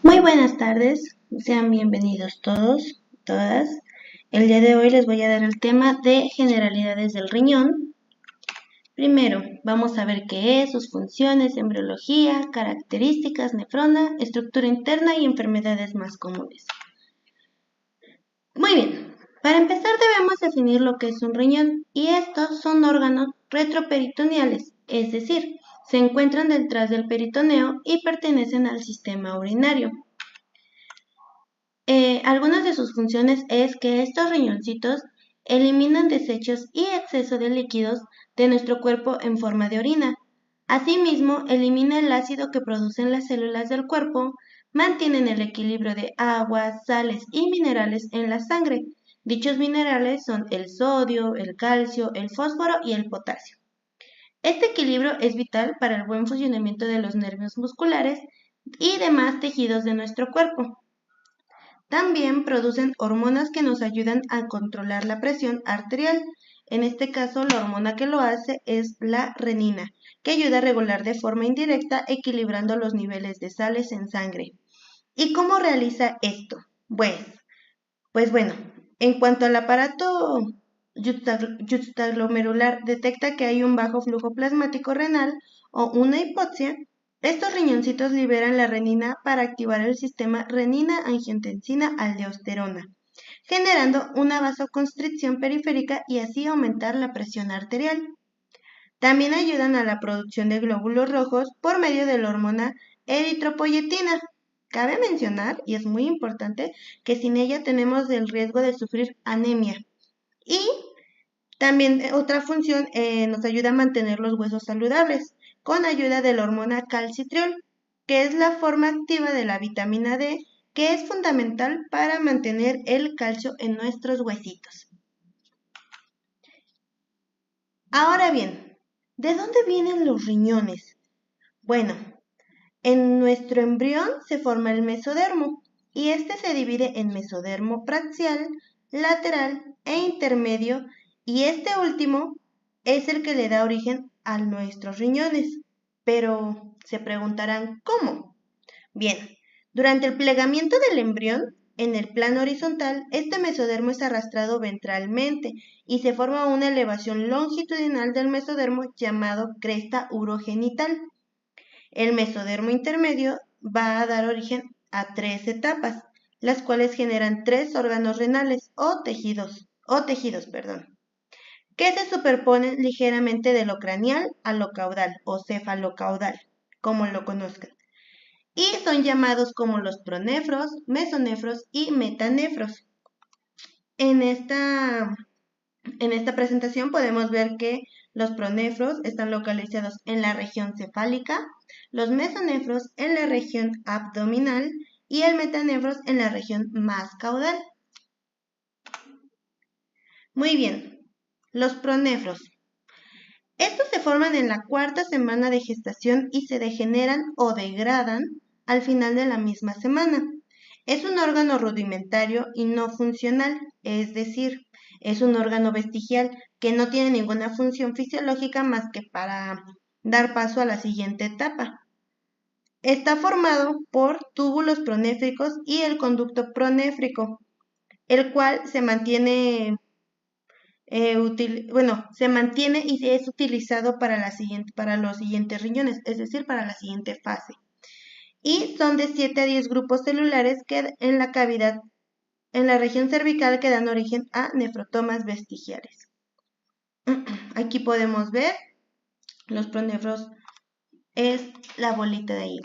Muy buenas tardes, sean bienvenidos todos, todas. El día de hoy les voy a dar el tema de generalidades del riñón. Primero, vamos a ver qué es, sus funciones, embriología, características, nefrona, estructura interna y enfermedades más comunes. Muy bien, para empezar debemos definir lo que es un riñón y estos son órganos retroperitoneales, es decir, se encuentran detrás del peritoneo y pertenecen al sistema urinario. Algunas de sus funciones es que estos riñoncitos eliminan desechos y exceso de líquidos de nuestro cuerpo en forma de orina. Asimismo, elimina el ácido que producen las células del cuerpo, mantienen el equilibrio de agua, sales y minerales en la sangre. Dichos minerales son el sodio, el calcio, el fósforo y el potasio. Este equilibrio es vital para el buen funcionamiento de los nervios musculares y demás tejidos de nuestro cuerpo. También producen hormonas que nos ayudan a controlar la presión arterial. En este caso, la hormona que lo hace es la renina, que ayuda a regular de forma indirecta, equilibrando los niveles de sales en sangre. ¿Y cómo realiza esto? Pues bueno, en cuanto al aparato yuxtaglomerular detecta que hay un bajo flujo plasmático renal o una hipoxia, estos riñoncitos liberan la renina para activar el sistema renina-angiotensina-aldosterona, generando una vasoconstricción periférica y así aumentar la presión arterial. También ayudan a la producción de glóbulos rojos por medio de la hormona eritropoyetina. Cabe mencionar, y es muy importante, que sin ella tenemos el riesgo de sufrir anemia. Y también otra función nos ayuda a mantener los huesos saludables con ayuda de la hormona calcitriol, que es la forma activa de la vitamina D, que es fundamental para mantener el calcio en nuestros huesitos. Ahora bien, ¿de dónde vienen los riñones? Bueno, en nuestro embrión se forma el mesodermo y este se divide en mesodermo praxial, lateral e intermedio y este último es el que le da origen a nuestros riñones. Pero se preguntarán, ¿cómo? Bien, durante el plegamiento del embrión, en el plano horizontal, este mesodermo es arrastrado ventralmente y se forma una elevación longitudinal del mesodermo llamado cresta urogenital. El mesodermo intermedio va a dar origen a 3 etapas, las cuales generan 3 órganos renales o tejidos, que se superponen ligeramente de lo craneal a lo caudal o cefalocaudal, como lo conozcan. Y son llamados como los pronefros, mesonefros y metanefros. En esta presentación podemos ver que los pronefros están localizados en la región cefálica, los mesonefros en la región abdominal y el metanefros en la región más caudal. Muy bien, los pronefros. Estos se forman en la 4ª semana de gestación y se degeneran o degradan al final de la misma semana. Es un órgano rudimentario y no funcional, es decir, es un órgano vestigial que no tiene ninguna función fisiológica más que para dar paso a la siguiente etapa. Está formado por túbulos pronéfricos y el conducto pronéfrico, el cual se mantiene y es utilizado para los siguientes riñones, es decir, para la siguiente fase. Y son de 7 a 10 grupos celulares que en la cavidad, en la región cervical, que dan origen a nefrotomas vestigiales. Aquí podemos ver los pronefros, es la bolita de ahí.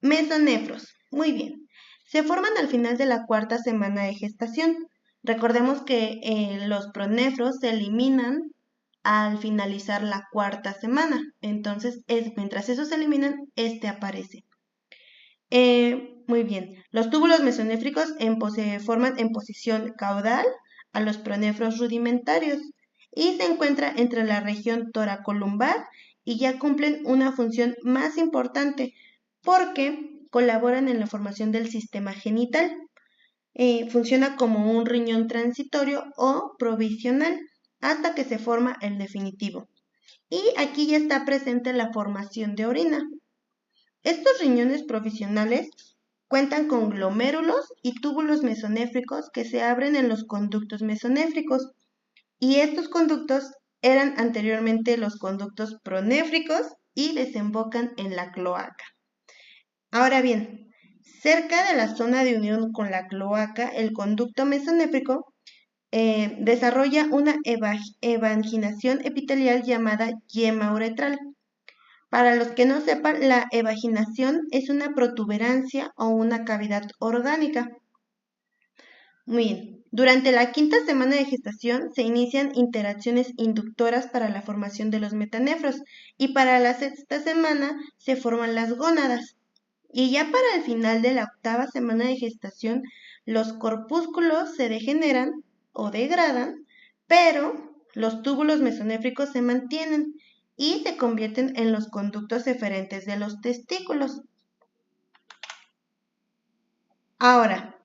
Mesonefros, muy bien. Se forman al final de la 4ª semana de gestación. Recordemos que los pronefros se eliminan al finalizar la 4ª semana. Entonces, mientras esos se eliminan, este aparece. Muy bien. Los túbulos mesonéfricos se forman en posición caudal a los pronefros rudimentarios y se encuentra entre la región toracolumbar y ya cumplen una función más importante porque colaboran en la formación del sistema genital. Funciona como un riñón transitorio o provisional hasta que se forma el definitivo. Y aquí ya está presente la formación de orina. Estos riñones provisionales cuentan con glomérulos y túbulos mesonéfricos que se abren en los conductos mesonéfricos, y estos conductos eran anteriormente los conductos pronéfricos y desembocan en la cloaca. Ahora bien, cerca de la zona de unión con la cloaca, el conducto mesonéfrico desarrolla una evaginación epitelial llamada yema uretral. Para los que no sepan, la evaginación es una protuberancia o una cavidad orgánica. Muy bien. Durante la quinta semana de gestación se inician interacciones inductoras para la formación de los metanéfros, y para la sexta semana se forman las gónadas. Y ya para el final de la octava semana de gestación, los corpúsculos se degeneran o degradan, pero los túbulos mesonéfricos se mantienen y se convierten en los conductos eferentes de los testículos. Ahora,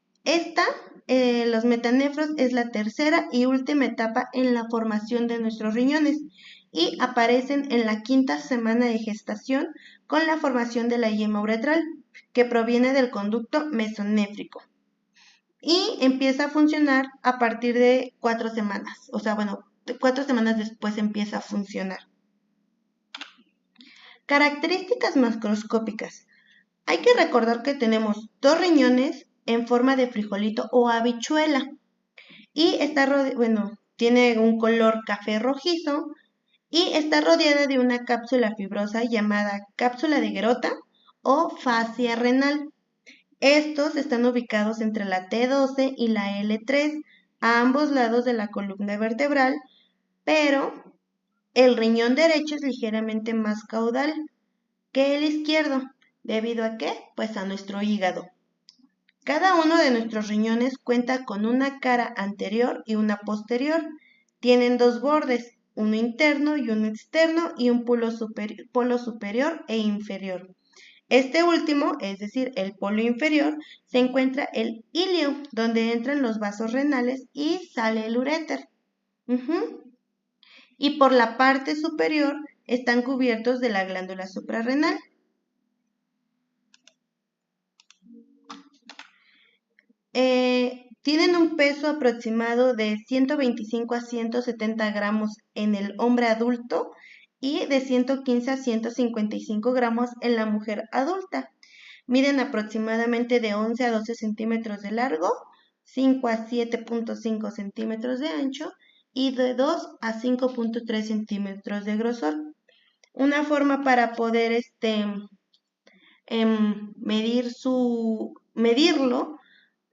los metanéfros es la tercera y última etapa en la formación de nuestros riñones, y aparecen en la quinta semana de gestación con la formación de la yema uretral, que proviene del conducto mesonéfrico, y empieza a funcionar a partir de 4 semanas. 4 semanas después empieza a funcionar. Características macroscópicas. Hay que recordar que tenemos 2 riñones en forma de frijolito o habichuela, y tiene un color café rojizo y está rodeada de una cápsula fibrosa llamada cápsula de Gerota o fascia renal. Estos están ubicados entre la T12 y la L3 a ambos lados de la columna vertebral, pero el riñón derecho es ligeramente más caudal que el izquierdo. ¿Debido a qué? Pues a nuestro hígado. Cada uno de nuestros riñones cuenta con una cara anterior y una posterior. Tienen 2 bordes, uno interno y uno externo, y un polo superior e inferior. Este último, es decir, el polo inferior, se encuentra el ilio, donde entran los vasos renales y sale el uréter. Y por la parte superior están cubiertos de la glándula suprarrenal. Tienen un peso aproximado de 125 a 170 gramos en el hombre adulto y de 115 a 155 gramos en la mujer adulta. Miden aproximadamente de 11 a 12 centímetros de largo, 5 a 7.5 centímetros de ancho y de 2 a 5.3 centímetros de grosor. Una forma para poder medirlo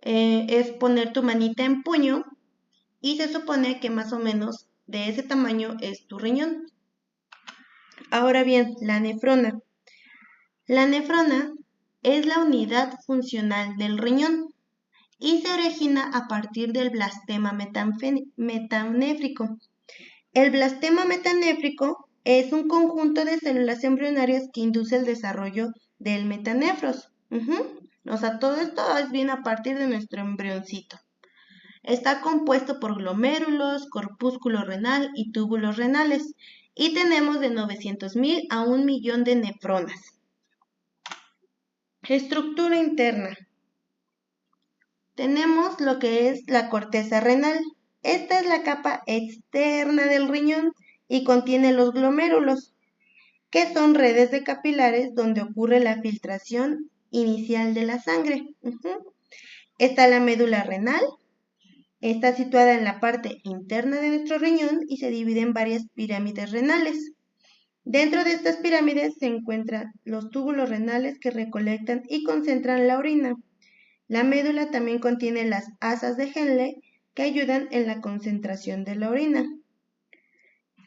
es poner tu manita en puño, y se supone que más o menos de ese tamaño es tu riñón. Ahora bien, la nefrona. La nefrona es la unidad funcional del riñón y se origina a partir del blastema metanéfrico. El blastema metanéfrico es un conjunto de células embrionarias que induce el desarrollo del metanéfros. Todo esto viene a partir de nuestro embrioncito. Está compuesto por glomérulos, corpúsculo renal y túbulos renales, y tenemos de 900,000 a 1,000,000 de nefronas. Estructura interna. Tenemos lo que es la corteza renal. Esta es la capa externa del riñón y contiene los glomérulos, que son redes de capilares donde ocurre la filtración inicial de la sangre. Está la médula renal. Está situada en la parte interna de nuestro riñón y se divide en varias pirámides renales. Dentro de estas pirámides se encuentran los túbulos renales que recolectan y concentran la orina. La médula también contiene las asas de Henle que ayudan en la concentración de la orina.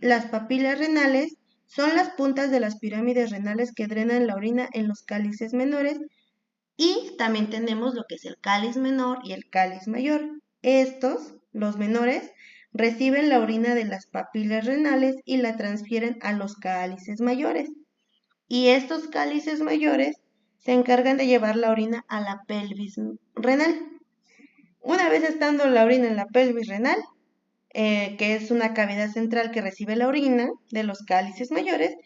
Las papilas renales son las puntas de las pirámides renales que drenan la orina en los cálices menores, y también tenemos lo que es el cáliz menor y el cáliz mayor. Estos, los menores, reciben la orina de las papilas renales y la transfieren a los cálices mayores. Y estos cálices mayores se encargan de llevar la orina a la pelvis renal. Una vez estando la orina en la pelvis renal, que es una cavidad central que recibe la orina de los cálices mayores,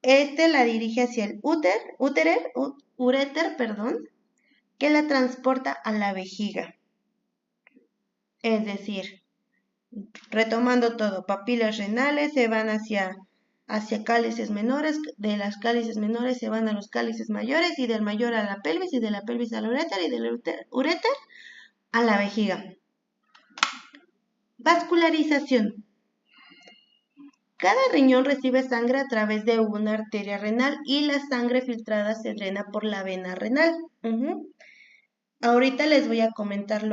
Este la dirige hacia el uréter, que la transporta a la vejiga. Es decir, retomando todo, papilas renales se van hacia cálices menores, de las cálices menores se van a los cálices mayores, y del mayor a la pelvis, y de la pelvis al uréter, y del uréter a la vejiga. Vascularización. Cada riñón recibe sangre a través de una arteria renal y la sangre filtrada se drena por la vena renal. Ahorita les voy a comentar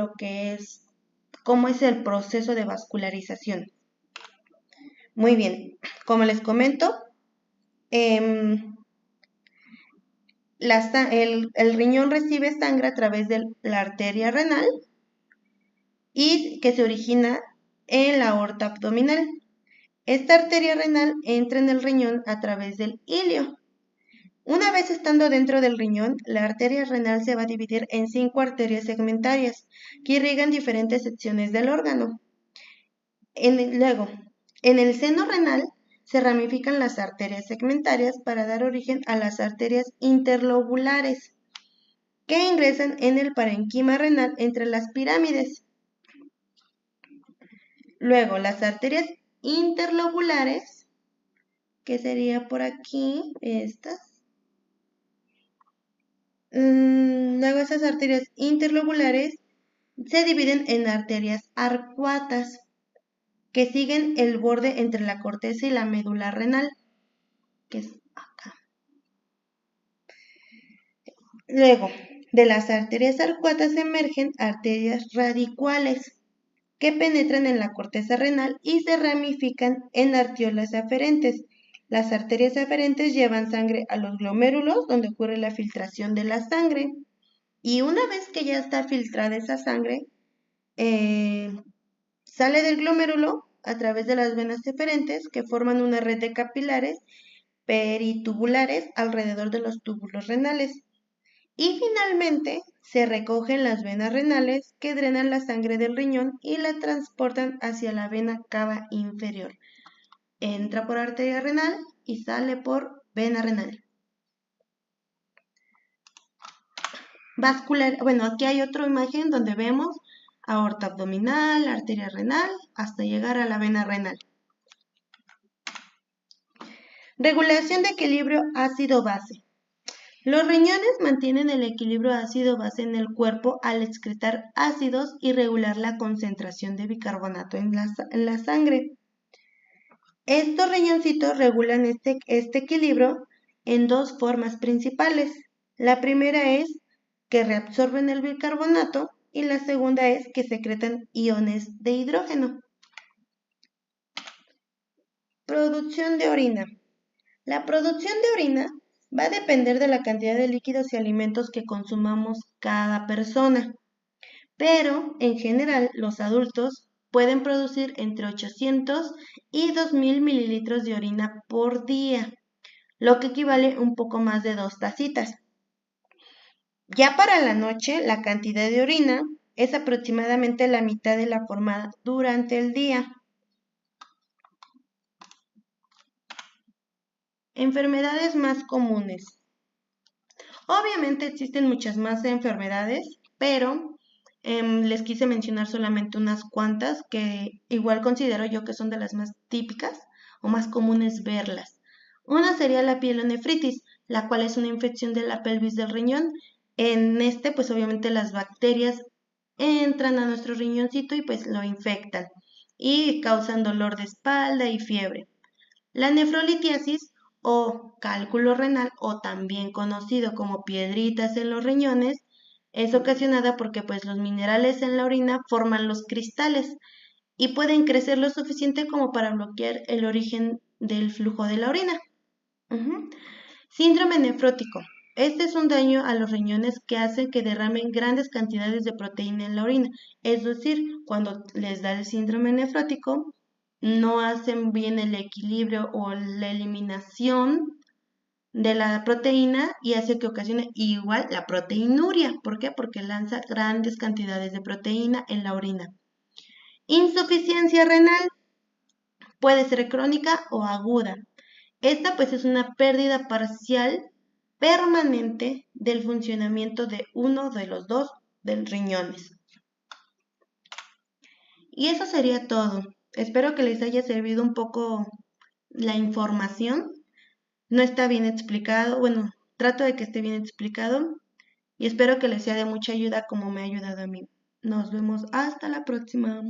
cómo es el proceso de vascularización. Muy bien, como les comento, el riñón recibe sangre a través de la arteria renal y que se origina en la aorta abdominal. Esta arteria renal entra en el riñón a través del ilio. Una vez estando dentro del riñón, la arteria renal se va a dividir en 5 arterias segmentarias que irrigan diferentes secciones del órgano. Luego, en el seno renal se ramifican las arterias segmentarias para dar origen a las arterias interlobulares, que ingresan en el parenquima renal entre las pirámides. Luego, las arterias interlobulares, que sería por aquí, estas. Luego, esas arterias interlobulares se dividen en arterias arcuatas, que siguen el borde entre la corteza y la médula renal, que es acá. Luego, de las arterias arcuatas emergen arterias radicuales, que penetran en la corteza renal y se ramifican en arteriolas aferentes. Las arterias aferentes llevan sangre a los glomérulos, donde ocurre la filtración de la sangre. Y una vez que ya está filtrada esa sangre, sale del glomérulo a través de las venas deferentes, que forman una red de capilares peritubulares alrededor de los túbulos renales. Y finalmente se recogen las venas renales, que drenan la sangre del riñón y la transportan hacia la vena cava inferior. Entra por arteria renal y sale por vena renal. Vascular, bueno, aquí hay otra imagen donde vemos aorta abdominal, arteria renal, hasta llegar a la vena renal. Regulación de equilibrio ácido-base. Los riñones mantienen el equilibrio ácido-base en el cuerpo al excretar ácidos y regular la concentración de bicarbonato en la sangre. Estos riñoncitos regulan este equilibrio en 2 formas principales. La primera es que reabsorben el bicarbonato y la segunda es que secretan iones de hidrógeno. Producción de orina. La producción de orina va a depender de la cantidad de líquidos y alimentos que consumamos cada persona, pero en general los adultos pueden producir entre 800 y 2000 mililitros de orina por día, lo que equivale a un poco más de 2 tacitas. Ya para la noche, la cantidad de orina es aproximadamente la mitad de la formada durante el día. Enfermedades más comunes. Obviamente existen muchas más enfermedades, pero les quise mencionar solamente unas cuantas que igual considero yo que son de las más típicas o más comunes verlas. Una sería la pielonefritis, la cual es una infección de la pelvis del riñón. En pues obviamente las bacterias entran a nuestro riñoncito y pues lo infectan y causan dolor de espalda y fiebre. La nefrolitiasis o cálculo renal, o también conocido como piedritas en los riñones, es ocasionada porque pues los minerales en la orina forman los cristales y pueden crecer lo suficiente como para bloquear el origen del flujo de la orina. Síndrome nefrótico. Este es un daño a los riñones que hace que derramen grandes cantidades de proteína en la orina. Es decir, cuando les da el síndrome nefrótico, no hacen bien el equilibrio o la eliminación de la proteína y hace que ocasione igual la proteinuria. ¿Por qué? Porque lanza grandes cantidades de proteína en la orina. Insuficiencia renal puede ser crónica o aguda. Esta pues es una pérdida parcial permanente del funcionamiento de uno de los dos del riñones. Y eso sería todo. Espero que les haya servido un poco la información. No está bien explicado, bueno, trato de que esté bien explicado y espero que les sea de mucha ayuda como me ha ayudado a mí. Nos vemos hasta la próxima.